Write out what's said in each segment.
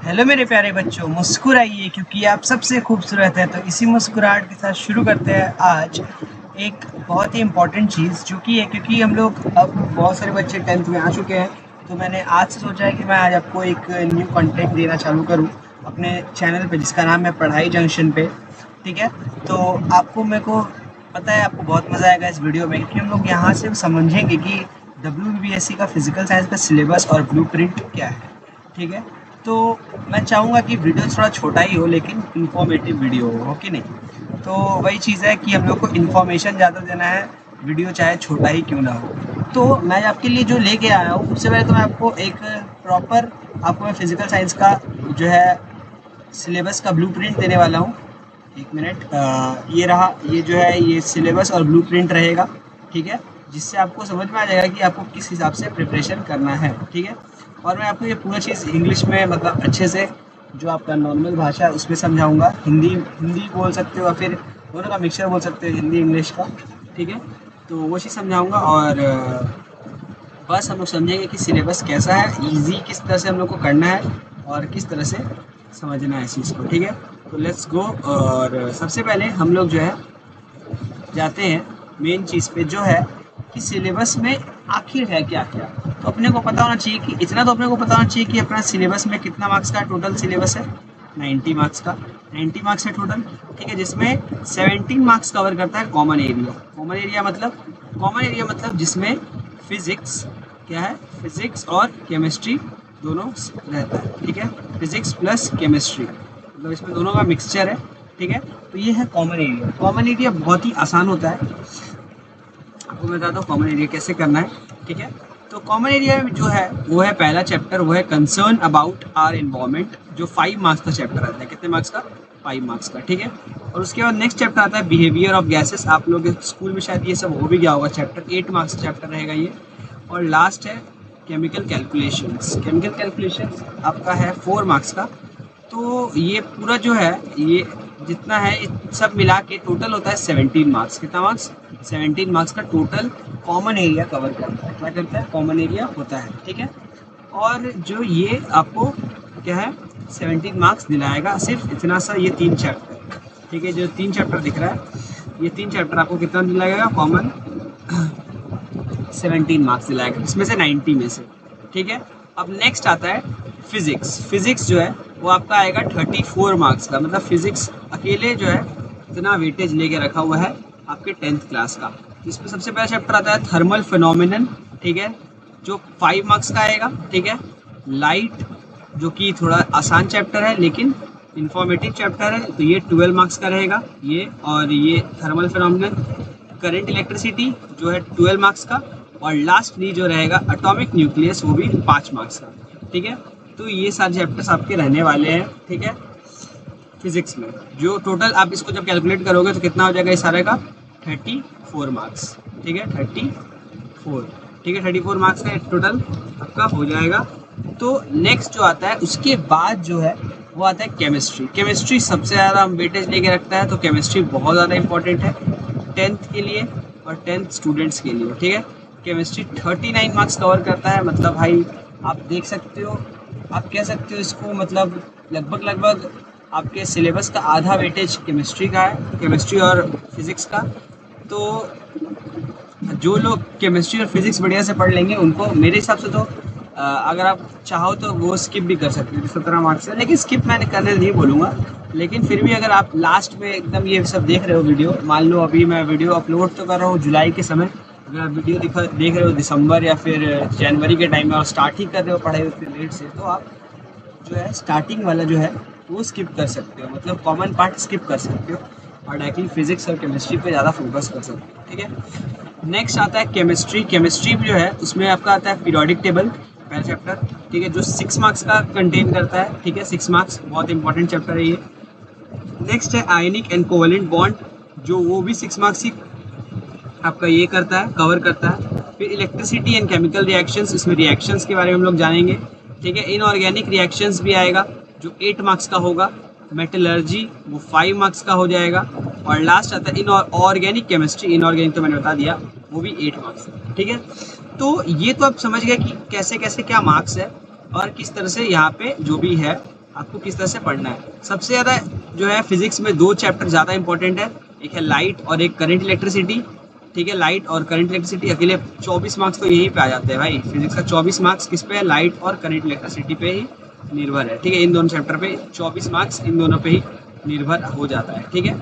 Hello मेरे प्यारे बच्चों, मुस्कुराइए क्योंकि आप सबसे खूबसूरत हैं। तो इसी मुस्कुराहट के साथ शुरू करते हैं आज एक बहुत ही इम्पोर्टेंट चीज़ जो कि है, क्योंकि हम लोग अब बहुत सारे बच्चे 10th में आ चुके हैं। तो मैंने आज से सोचा है कि मैं आज आपको एक न्यू कंटेंट देना चालू करूं अपने चैनल पे, जिसका नाम है पढ़ाई जंक्शन पे। ठीक है, तो आपको मेरे को पता है आपको बहुत मज़ा आएगा इस वीडियो में, क्योंकि हम लोग यहाँ से समझेंगे कि WBSC का फिजिकल साइंस का सिलेबस और ब्लूप्रिंट क्या है। ठीक है, तो मैं चाहूँगा कि वीडियो थोड़ा छोटा ही हो लेकिन इन्फॉर्मेटिव वीडियो हो कि नहीं। तो वही चीज़ है कि हम लोग को इन्फॉर्मेशन ज़्यादा देना है, वीडियो चाहे छोटा ही क्यों ना हो। तो मैं आपके लिए जो लेके आया हूँ, उससे पहले तो मैं आपको एक प्रॉपर आपको मैं फिजिकल साइंस का जो है सिलेबस का ब्लूप्रिंट देने वाला हूँ। एक मिनट, ये रहा, ये जो है ये सिलेबस और ब्लूप्रिंट रहेगा। ठीक है, जिससे आपको समझ में आ जाएगा कि आपको किस हिसाब से प्रिपरेशन करना है। ठीक है, और मैं आपको ये पूरा चीज़ इंग्लिश में मतलब अच्छे से, जो आपका नॉर्मल भाषा है उसमें समझाऊंगा। हिंदी हिंदी बोल सकते हो या फिर दोनों का मिक्सचर बोल सकते हो, हिंदी इंग्लिश का। ठीक है, तो वो चीज़ समझाऊंगा और बस हम लोग समझेंगे कि सिलेबस कैसा है, इजी किस तरह से हम लोग को करना है और किस तरह से समझना है इस चीज़ को। ठीक है, तो लेट्स गो। और सबसे पहले हम लोग जो है जाते हैं मेन चीज़ पे, जो है कि सिलेबस में आखिर है क्या क्या। तो अपने को पता होना चाहिए कि इतना, तो अपने को पता होना चाहिए कि अपना सिलेबस में कितना मार्क्स का टोटल सिलेबस है। 90 मार्क्स का, 90 मार्क्स है टोटल। ठीक है, जिसमें 17 मार्क्स कवर करता है कॉमन एरिया। कॉमन एरिया मतलब जिसमें फिजिक्स क्या है, फिजिक्स और केमिस्ट्री दोनों रहता है। ठीक है, फिजिक्स प्लस केमिस्ट्री मतलब इसमें दोनों का मिक्सचर है। ठीक है, तो ये है कॉमन एरिया। कॉमन एरिया बहुत ही आसान होता है, आपको मैं बताता हूँ कॉमन एरिया कैसे करना है। ठीक है, तो कॉमन एरिया जो है वो है पहला चैप्टर, वो है कंसर्न अबाउट आर एनवायरनमेंट, जो 5 मार्क्स का चैप्टर आता है। कितने मार्क्स का? 5 मार्क्स का। ठीक है, और उसके बाद नेक्स्ट चैप्टर आता है बिहेवियर ऑफ गैसेस। आप लोग स्कूल में शायद ये सब हो भी गया होगा चैप्टर, 8 मार्क्स का चैप्टर रहेगा ये। और लास्ट है केमिकल कैलकुलेशंस। केमिकल कैलकुलेशंस आपका है 4 मार्क्स का। तो ये पूरा जो है, ये जितना है सब मिला के टोटल होता है 17 मार्क्स। कितना मार्क्स? 17 मार्क्स का टोटल कॉमन एरिया कवर करता है। क्या करता है? कॉमन एरिया होता है। ठीक है, और जो ये आपको क्या है 17 मार्क्स दिलाएगा, सिर्फ इतना सा, ये 3 चैप्टर। ठीक है, जो 3 चैप्टर दिख रहा है, ये 3 चैप्टर आपको कितना दिलाएगा? कॉमन 17 मार्क्स दिलाएगा, इसमें से 90 में से। ठीक है, अब नेक्स्ट आता है फिजिक्स। फिजिक्स जो है वो आपका आएगा 34 मार्क्स का। मतलब फिजिक्स अकेले जो है इतना वेटेज लेके रखा हुआ है आपके 10th क्लास का। इसमें सबसे पहला चैप्टर आता है थर्मल फिनोमिनन। ठीक है, जो 5 मार्क्स का आएगा। ठीक है, लाइट, जो कि थोड़ा आसान चैप्टर है लेकिन इंफॉर्मेटिव चैप्टर है, तो ये 12 मार्क्स का रहेगा ये। और ये थर्मल फिनोमिनन। करंट इलेक्ट्रिसिटी जो है 12 मार्क्स का। और लास्टली जो रहेगा एटॉमिक न्यूक्लियस, वो भी 5 मार्क्स का। ठीक है, तो ये सारे चैप्टर्स आपके रहने वाले हैं। ठीक है, फिजिक्स में जो टोटल आप इसको जब कैलकुलेट करोगे तो कितना हो जाएगा इस सारे का? 34 मार्क्स। ठीक है, 34। ठीक है, 34 मार्क्स का टोटल आपका हो जाएगा। तो नेक्स्ट जो आता है उसके बाद जो है वो आता है केमिस्ट्री। केमिस्ट्री सबसे ज़्यादा वेटेज लेके रखता है, तो केमिस्ट्री बहुत ज़्यादा इंपॉर्टेंट है 10th के लिए और 10th स्टूडेंट्स के लिए। ठीक है, केमिस्ट्री 39 मार्क्स कवर करता है। मतलब भाई आप देख सकते हो, आप कह सकते हो इसको, मतलब लगभग आपके सिलेबस का आधा वेटेज केमिस्ट्री का है, केमिस्ट्री और फिज़िक्स का। तो जो लोग केमिस्ट्री और फिज़िक्स बढ़िया से पढ़ लेंगे उनको मेरे हिसाब से तो अगर आप चाहो तो वो स्किप भी कर सकते हो 17 मार्क्स से। लेकिन स्किप मैंने करने नहीं बोलूँगा, लेकिन फिर भी अगर आप लास्ट में एकदम ये सब देख रहे हो वीडियो, मान लो अभी मैं वीडियो अपलोड तो कर रहा हूँ जुलाई के समय, अगर आप वीडियो देख रहे हो दिसंबर या फिर जनवरी के टाइम में और स्टार्ट ही कर रहे हो पढ़ाई उतनी लेट से, तो आप जो है स्टार्टिंग वाला जो है वो स्किप कर सकते हो, मतलब कॉमन पार्ट स्किप कर सकते हो और डायरेक्टली फिजिक्स और केमिस्ट्री पे ज़्यादा फोकस कर सकते हो। ठीक है, नेक्स्ट आता है केमिस्ट्री। केमिस्ट्री जो है उसमें आपका आता है पीरियोडिक टेबल, पहला चैप्टर। ठीक है, जो 6 मार्क्स का कंटेन करता है। ठीक है, 6 मार्क्स, बहुत इंपॉर्टेंट चैप्टर है ये। नेक्स्ट है आयनिक एंड कोवेलेंट बॉन्ड, जो वो भी 6 मार्क्स ही आपका ये करता है, कवर करता है। फिर इलेक्ट्रिसिटी एंड केमिकल रिएक्शंस, इसमें रिएक्शंस के बारे में हम लोग जानेंगे। ठीक है, इनऑर्गेनिक रिएक्शंस भी आएगा जो 8 मार्क्स का होगा। मेटलर्जी वो 5 मार्क्स का हो जाएगा। और लास्ट आता है इनऑर्गेनिक केमिस्ट्री, इनऑर्गेनिक तो मैंने बता दिया, वो भी 8 मार्क्स है। ठीक है, तो ये तो आप समझ गए कि कैसे कैसे क्या मार्क्स है और किस तरह से यहाँ पे जो भी है आपको किस तरह से पढ़ना है। सबसे ज़्यादा जो है फिजिक्स में 2 चैप्टर ज़्यादा इंपॉर्टेंट है, एक है लाइट और एक करंट इलेक्ट्रिसिटी। ठीक है, लाइट और करंट इलेक्ट्रिसिटी अकेले 24 मार्क्स तो यहीं पे आ जाते हैं भाई। फिजिक्स का 24 मार्क्स किस पे है, लाइट और करंट इलेक्ट्रिसिटी पे ही निर्भर है। ठीक है, इन दोनों चैप्टर पे 24 मार्क्स इन दोनों पे ही निर्भर हो जाता है। ठीक है,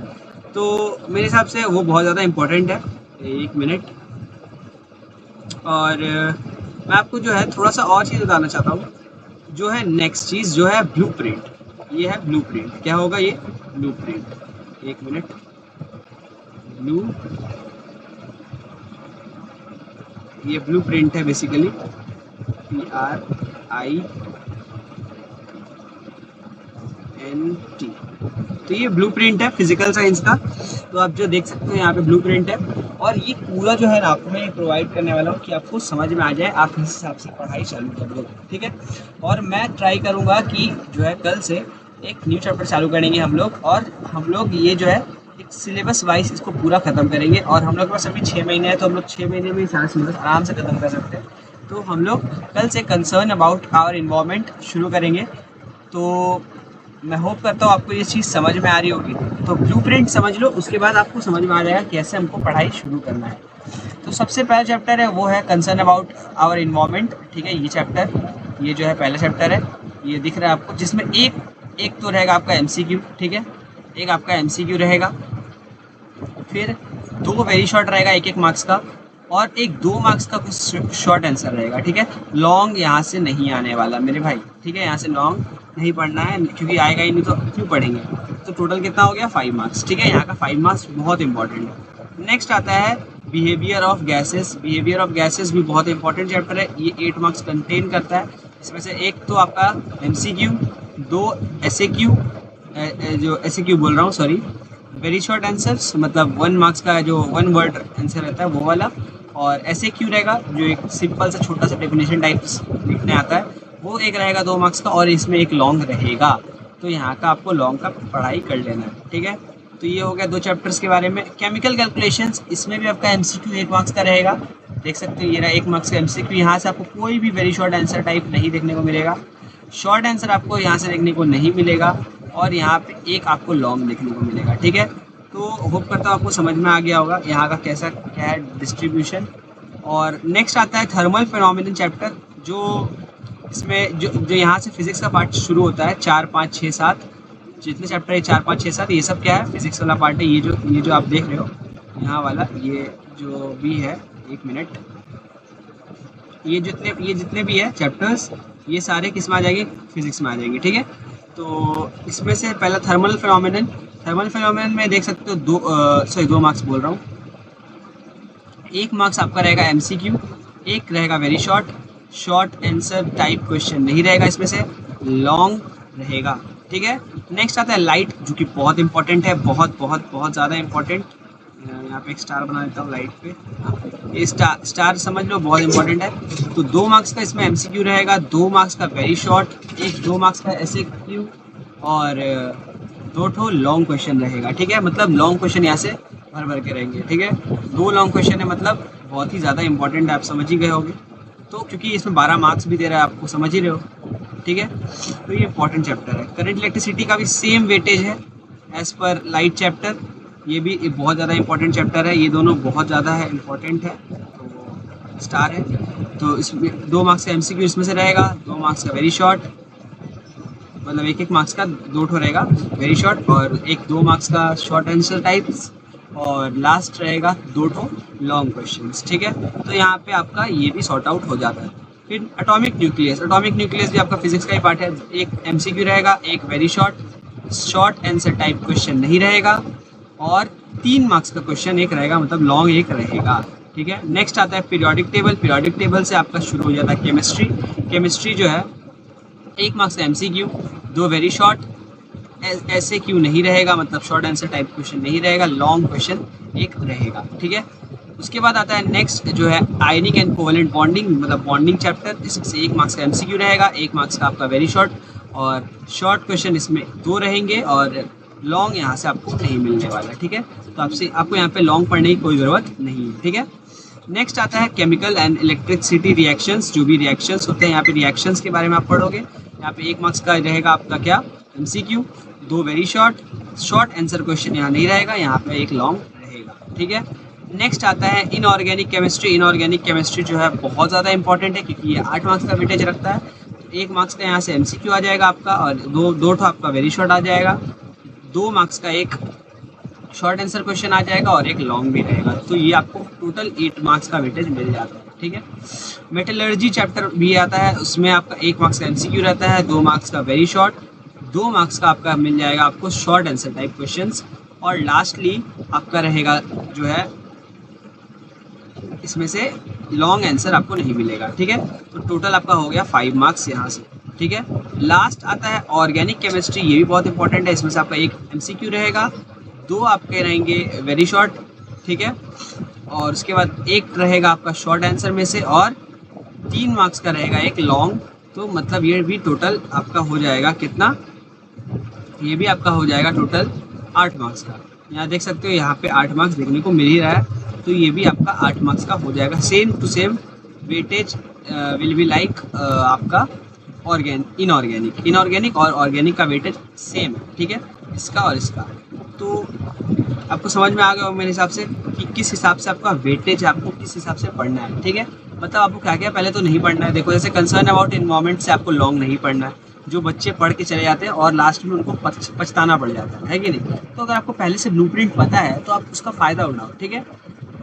तो मेरे हिसाब से वो बहुत ज़्यादा इंपॉर्टेंट है। एक मिनट, और मैं आपको जो है थोड़ा सा और चीज़ बताना चाहता हूँ। जो है नेक्स्ट चीज़ जो है ब्लूप्रिंट, ये है ब्लूप्रिंट। क्या होगा ये ब्लूप्रिंट, एक मिनट, ब्लू, ये ब्लूप्रिंट है बेसिकली, PRINT। तो ये ब्लूप्रिंट है फिजिकल साइंस का। तो आप जो देख सकते हो यहाँ पे ब्लूप्रिंट है, और ये पूरा जो है ना आपको मैं प्रोवाइड करने वाला हूँ कि आपको समझ में आ जाए, आप इस हिसाब से पढ़ाई चालू कर लो। ठीक है, और मैं ट्राई करूँगा कि जो है कल से एक न्यू चैप्टर चालू करेंगे हम लोग, और हम लोग ये जो है एक सिलेबस वाइज इसको पूरा ख़त्म करेंगे। और हम लोग के पास अभी 6 महीने हैं, तो हम लोग 6 महीने में सारा सिलेबस आराम से ख़त्म कर सकते हैं। तो हम लोग कल से कंसर्न अबाउट आवर इन्वायरमेंट शुरू करेंगे। तो मैं होप करता हूँ आपको ये चीज़ समझ में आ रही होगी। तो ब्लूप्रिंट समझ लो, उसके बाद आपको समझ में आ जाएगा कैसे हमको पढ़ाई शुरू करना है। तो सबसे पहला चैप्टर है वो है कंसर्न अबाउट आवर इन्वायरमेंट। ठीक है, ये चैप्टर, ये जो है पहला चैप्टर है, ये दिख रहा है आपको, जिसमें एक तो रहेगा आपका MCQ। ठीक है, एक आपका MCQ रहेगा, फिर 2 वेरी शॉर्ट रहेगा 1-1 मार्क्स का, और एक 2 मार्क्स का कुछ शॉर्ट आंसर रहेगा। ठीक है, लॉन्ग यहाँ से नहीं आने वाला मेरे भाई। ठीक है, यहाँ से लॉन्ग नहीं पढ़ना है, क्योंकि आएगा ही नहीं तो क्यों पढ़ेंगे। तो टोटल कितना हो गया, 5 मार्क्स। ठीक है, यहाँ का 5 मार्क्स बहुत इंपॉर्टेंट है। नेक्स्ट आता है behaviour of gases. Behaviour of gases भी बहुत इंपॉर्टेंट चैप्टर है, ये 8 मार्क्स कंटेन करता है। इसमें से एक तो आपका MCQ, 2 SAQ, जो SAQ बोल रहा हूँ सॉरी, वेरी शॉर्ट आंसर्स, मतलब 1 मार्क्स का जो 1 वर्ड आंसर रहता है वो वाला, और SAQ रहेगा जो एक सिंपल सा छोटा सा डेफिनेशन टाइप्स लिखने आता है, वो एक रहेगा 2 मार्क्स का, और इसमें एक लॉन्ग रहेगा। तो यहाँ का आपको लॉन्ग का पढ़ाई कर लेना है। ठीक है, तो ये हो गया 2 चैप्टर्स के बारे में। केमिकल कैलकुलेशंस, इसमें भी आपका MCQ 1 मार्क्स का रहेगा। देख सकते हो ये रहा 1 मार्क्स का MCQ। यहाँ से आपको कोई भी वेरी शॉर्ट आंसर टाइप नहीं देखने को मिलेगा, शॉर्ट आंसर आपको यहाँ से देखने को नहीं मिलेगा, और यहाँ पे एक आपको लॉन्ग देखने को मिलेगा। ठीक है, तो होप करता हूँ आपको समझ में आ गया होगा यहाँ का कैसा क्या है डिस्ट्रीब्यूशन। और नेक्स्ट आता है थर्मल फिनोमिनन चैप्टर, जो इसमें जो यहाँ से फिजिक्स का पार्ट शुरू होता है, 4, 5, 6, 7 जितने चैप्टर है, 4, 5, 6, 7, ये सब क्या है, फिजिक्स वाला पार्ट है। ये जो आप देख रहे हो यहाँ वाला, ये जो भी है, एक मिनट, ये जितने भी है चैप्टर्स, ये सारे किस में आ जाएंगे, फिजिक्स में आ जाएंगे। ठीक है, तो इसमें से पहला थर्मल फिनोमिनन। थर्मल फिनोमिनन में देख सकते हो 2 मार्क्स बोल रहा हूँ। 1 मार्क्स आपका रहेगा MCQ, एक रहेगा very short answer type question नहीं रहेगा, इसमें से लॉन्ग रहेगा। ठीक है, नेक्स्ट आता है लाइट, जो कि बहुत इंपॉर्टेंट है, बहुत ज़्यादा इंपॉर्टेंट। यहाँ पे एक स्टार बना देता हूँ लाइट पे, ये स्टार समझ लो, बहुत इंपॉर्टेंट है। तो 2 मार्क्स का इसमें MCQ रहेगा, 2 मार्क्स का वेरी शॉर्ट, एक 2 मार्क्स का SAQ, और 2 लॉन्ग क्वेश्चन रहेगा। ठीक है, मतलब लॉन्ग क्वेश्चन यहाँ से भर के रहेंगे। ठीक है, 2 लॉन्ग क्वेश्चन है, मतलब बहुत ही ज़्यादा इंपॉर्टेंट है, आप समझ ही गए होंगे। तो क्योंकि इसमें 12 मार्क्स भी दे रहा है, आपको समझ ही रहे हो। ठीक है, तो ये इंपॉर्टेंट चैप्टर है। करंट इलेक्ट्रिसिटी का भी सेम वेटेज है एज पर लाइट चैप्टर, ये भी बहुत ज़्यादा इंपॉर्टेंट चैप्टर है। ये दोनों बहुत ज़्यादा है इंपॉर्टेंट है, तो स्टार है। तो इसमें 2 मार्क्स का MCQ इसमें से रहेगा, 2 मार्क्स का वेरी शॉर्ट, मतलब 1-1 मार्क्स का 2 रहेगा वेरी शॉर्ट, और एक 2 मार्क्स का शॉर्ट आंसर टाइप्स, और लास्ट रहेगा 2 लॉन्ग क्वेश्चंस। ठीक है, तो यहाँ पे आपका ये भी सॉर्ट आउट हो जाता है। फिर एटॉमिक न्यूक्लियस भी आपका फिजिक्स का ही पार्ट है। एक MCQ रहेगा, एक very short answer type question नहीं रहेगा, और 3 मार्क्स का क्वेश्चन एक रहेगा, मतलब लॉन्ग एक रहेगा। ठीक है, नेक्स्ट आता है पीरियोडिक टेबल से आपका शुरू हो जाता है केमिस्ट्री जो है 1 मार्क्स का MCQ, 2 वेरी शॉर्ट, SAQ नहीं रहेगा, मतलब शॉर्ट आंसर टाइप क्वेश्चन नहीं रहेगा, लॉन्ग क्वेश्चन एक रहेगा। ठीक है, उसके बाद आता है नेक्स्ट जो है आयनिक एंड कोवेलेंट बॉन्डिंग, मतलब बॉन्डिंग चैप्टर। इसमें से 1 मार्क्स का MCQ रहेगा, 1 मार्क्स का आपका वेरी शॉर्ट, और शॉर्ट क्वेश्चन इसमें 2 रहेंगे, और लॉन्ग यहाँ से आपको नहीं मिलने वाला। ठीक है, तो आपको यहाँ पे लॉन्ग पढ़ने की कोई ज़रूरत नहीं है। ठीक है, नेक्स्ट आता है केमिकल एंड इलेक्ट्रिसिटी रिएक्शंस। जो भी रिएक्शंस होते हैं यहाँ पे रिएक्शंस के बारे में आप पढ़ोगे। यहाँ पे 1 मार्क्स का रहेगा आपका क्या, MCQ, 2 very short answer question यहाँ नहीं रहेगा, यहाँ पे एक लॉन्ग रहेगा, ठीक है। नेक्स्ट आता है इनऑर्गेनिक केमिस्ट्री। इनऑर्गेनिक केमिस्ट्री जो है बहुत ज़्यादा इंपॉर्टेंट है क्योंकि ये 8 मार्क्स का वेटेज रखता है। तो 1 मार्क्स का यहाँ से MCQ आ जाएगा आपका और दो आपका वेरी शॉर्ट आ जाएगा, 2 मार्क्स का एक शॉर्ट आंसर क्वेश्चन आ जाएगा और एक लॉन्ग भी रहेगा। तो ये आपको टोटल 8 मार्क्स का वेटेज मिल जाता है, ठीक है। मेटलर्जी चैप्टर भी आता है, उसमें आपका 1 मार्क्स का MCQ रहता है, 2 मार्क्स का वेरी शॉर्ट, 2 मार्क्स का आपका मिल जाएगा आपको शॉर्ट आंसर टाइप क्वेश्चंस, और लास्टली आपका रहेगा जो है इसमें से लॉन्ग आंसर आपको नहीं मिलेगा, ठीक है। तो टोटल आपका हो गया 5 मार्क्स यहाँ से, ठीक है। लास्ट आता है ऑर्गेनिक केमिस्ट्री, ये भी बहुत इंपॉर्टेंट है। इसमें से आपका एक MCQ रहेगा, 2 आपके रहेंगे वेरी शॉर्ट, ठीक है, और उसके बाद एक रहेगा आपका शॉर्ट आंसर में से और 3 मार्क्स का रहेगा एक लॉन्ग। तो मतलब ये भी टोटल आपका हो जाएगा कितना, ये भी आपका हो जाएगा टोटल 8 मार्क्स का। यहाँ देख सकते हो यहाँ पे 8 मार्क्स देखने को मिल ही रहा है, तो ये भी आपका 8 मार्क्स का हो जाएगा। Same to same weightage will be like आपका इनऑर्गेनिक और ऑर्गेनिक का वेटेज सेम है, ठीक है, इसका और इसका। तो आपको समझ में आ गया मेरे हिसाब से कि किस हिसाब से आपका वेटेज आपको किस हिसाब से पढ़ना है, ठीक है। मतलब आपको क्या क्या पहले तो नहीं पढ़ना है। देखो जैसे कंसर्न अबाउट इन्वायरमेंट से आपको लॉन्ग नहीं पढ़ना है, जो बच्चे पढ़ के चले जाते हैं और लास्ट में उनको पछताना पड़ जाता है कि नहीं। तो अगर आपको पहले से ब्लूप्रिंट पता है तो आप उसका फ़ायदा उठाओ, ठीक है।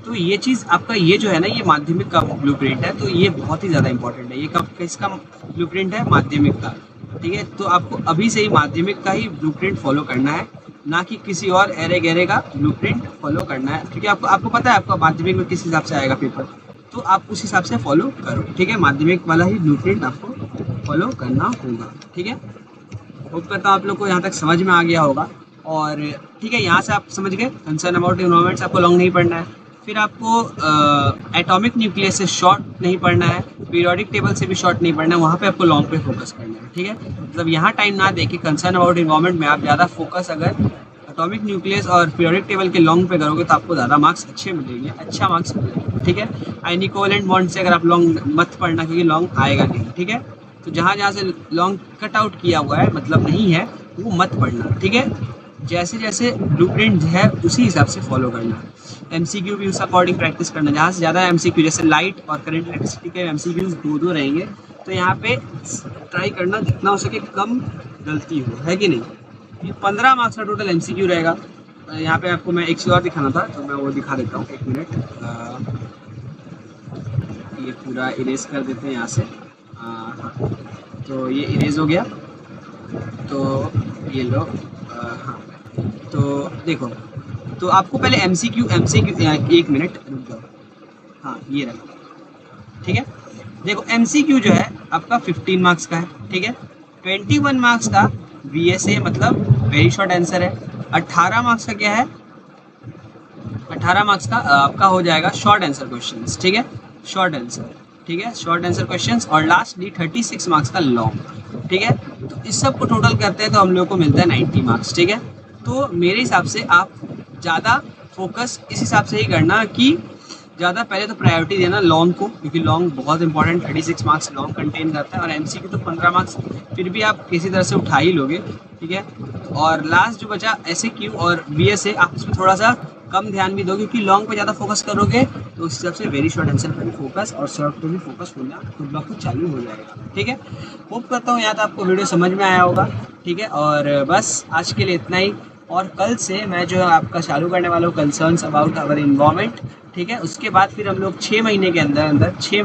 तो ये चीज़ आपका ये जो है ना, ये माध्यमिक का ब्लूप्रिंट है, तो ये बहुत ही ज़्यादा इंपॉर्टेंट है। ये कब किसका ब्लूप्रिंट है, माध्यमिक का, ठीक है। तो आपको अभी से ही माध्यमिक का ही ब्लूप्रिंट फॉलो करना है, ना कि किसी और एरे गहरे का ब्लूप्रिंट फॉलो करना है, क्योंकि आपको पता है आपका माध्यमिक में किस हिसाब से आएगा पेपर, तो आप उस हिसाब से फॉलो करो, ठीक है। माध्यमिक वाला ही ब्लूप्रिंट आपको फॉलो करना होगा, ठीक है। होप करता हूँ आप लोग को यहाँ तक समझ में आ गया होगा। और ठीक है, यहाँ से आप समझ गए कंसर्न अबाउट इन्वायरमेंट से आपको लॉन्ग नहीं पढ़ना है। फिर आपको एटॉमिक न्यूक्लियस से शॉर्ट नहीं पढ़ना है, पीरियोडिक टेबल से भी शॉर्ट नहीं पढ़ना है, वहाँ पे आपको लॉन्ग पे फोकस करना है, ठीक है। मतलब यहाँ टाइम ना देखिए, कंसर्न अबाउट इन्वायरमेंट में आप ज़्यादा फोकस अगर एटॉमिक न्यूक्लियस और पीरियोडिक टेबल के लॉन्ग पे करोगे तो आपको ज़्यादा मार्क्स अच्छे मिलेंगे, अच्छा मार्क्स मिलेंगे, ठीक है। आयनिक कोवेलेंट बॉन्ड से अगर आप लॉन्ग मत पढ़ना क्योंकि लॉन्ग आएगा नहीं, ठीक है। तो जहाँ जहाँ से लॉन्ग कट आउट किया हुआ है मतलब नहीं है, वो मत पढ़ना, ठीक है। जैसे जैसे ब्लूप्रिंट है उसी हिसाब से फॉलो करना। MCQ भी उस अकॉर्डिंग प्रैक्टिस करना, जहाँ से ज़्यादा MCQ जैसे लाइट और करंट इलेक्ट्रिसिटी के MCQs 2-2 रहेंगे, तो यहाँ पे ट्राई करना जितना हो सके कम गलती हो, है कि नहीं। ये 15 मार्क्स का टोटल MCQ रहेगा। यहाँ पे आपको मैं एक चीज़ और दिखाना था तो मैं वो दिखा देता हूँ, 1 मिनट। ये पूरा इरेज कर देते हैं यहाँ से, हाँ, तो ये इरेज हो गया। तो ये लो, हाँ, तो देखो, तो आपको पहले MCQ 1 मिनट रुक जाओ, हाँ ये रहा, ठीक है। देखो MCQ जो है आपका 15 मार्क्स का है, ठीक है। 21 मार्क्स का VSA मतलब वेरी शॉर्ट आंसर है। 18 मार्क्स का क्या है, 18 मार्क्स का आपका हो जाएगा शॉर्ट आंसर क्वेश्चंस, ठीक है, शॉर्ट आंसर, ठीक है, शॉर्ट आंसर क्वेश्चंस। और लास्टली 36 मार्क्स का लॉन्ग, ठीक है। तो इस सब को टोटल करते हैं तो हम लोग को मिलता है 90 मार्क्स, ठीक है। तो मेरे हिसाब से आप ज़्यादा फोकस इस हिसाब से ही करना कि ज़्यादा पहले तो प्रायोरिटी देना लॉन्ग को, क्योंकि लॉन्ग बहुत इंपॉर्टेंट, 36 मार्क्स लॉन्ग कंटेन करता है। और MCQ तो 15 मार्क्स फिर भी आप किसी तरह से उठा ही लोगे, ठीक है। और लास्ट जो बचा SAQ और VSA, आप इसमें थोड़ा सा कम ध्यान भी दो, क्योंकि लॉन्ग पे ज़्यादा फोकस करोगे तो उस हिसाब से वेरी शॉर्ट आंसर पर भी फोकस और शॉर्ट पे भी फोकस होना खुद ब खुद चालू हो जाएगा, ठीक है। होप करता हूँ यहाँ तक आपको वीडियो समझ में आया होगा, ठीक है। और बस आज के लिए इतना ही, और कल से मैं जो है आपका चालू करने वाला हूँ कंसर्न्स अबाउट आवर इन्वायरमेंट, ठीक है। उसके बाद फिर हम लोग 6 महीने के अंदर 6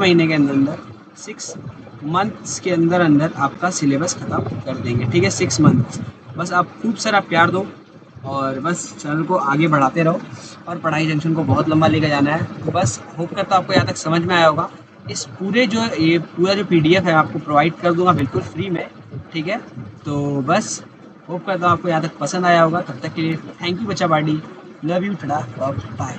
मंथ्स के अंदर आपका सिलेबस ख़त्म कर देंगे, ठीक है, 6 मंथ्स। बस आप खूब सारा प्यार दो और बस चैनल को आगे बढ़ाते रहो, और पढ़ाई जंक्शन को बहुत लंबा लेकर जाना है। तो बस होप करता हूँ आपको यहाँ तक समझ में आया होगा। इस पूरा जो PDF है आपको प्रोवाइड कर दूँगा बिल्कुल फ्री में, ठीक है। तो बस होप करता हूँ आपको यहाँ तक पसंद आया होगा। तब तक के लिए थैंक यू बच्चा बाडी, लव यू, टाटा, बाय।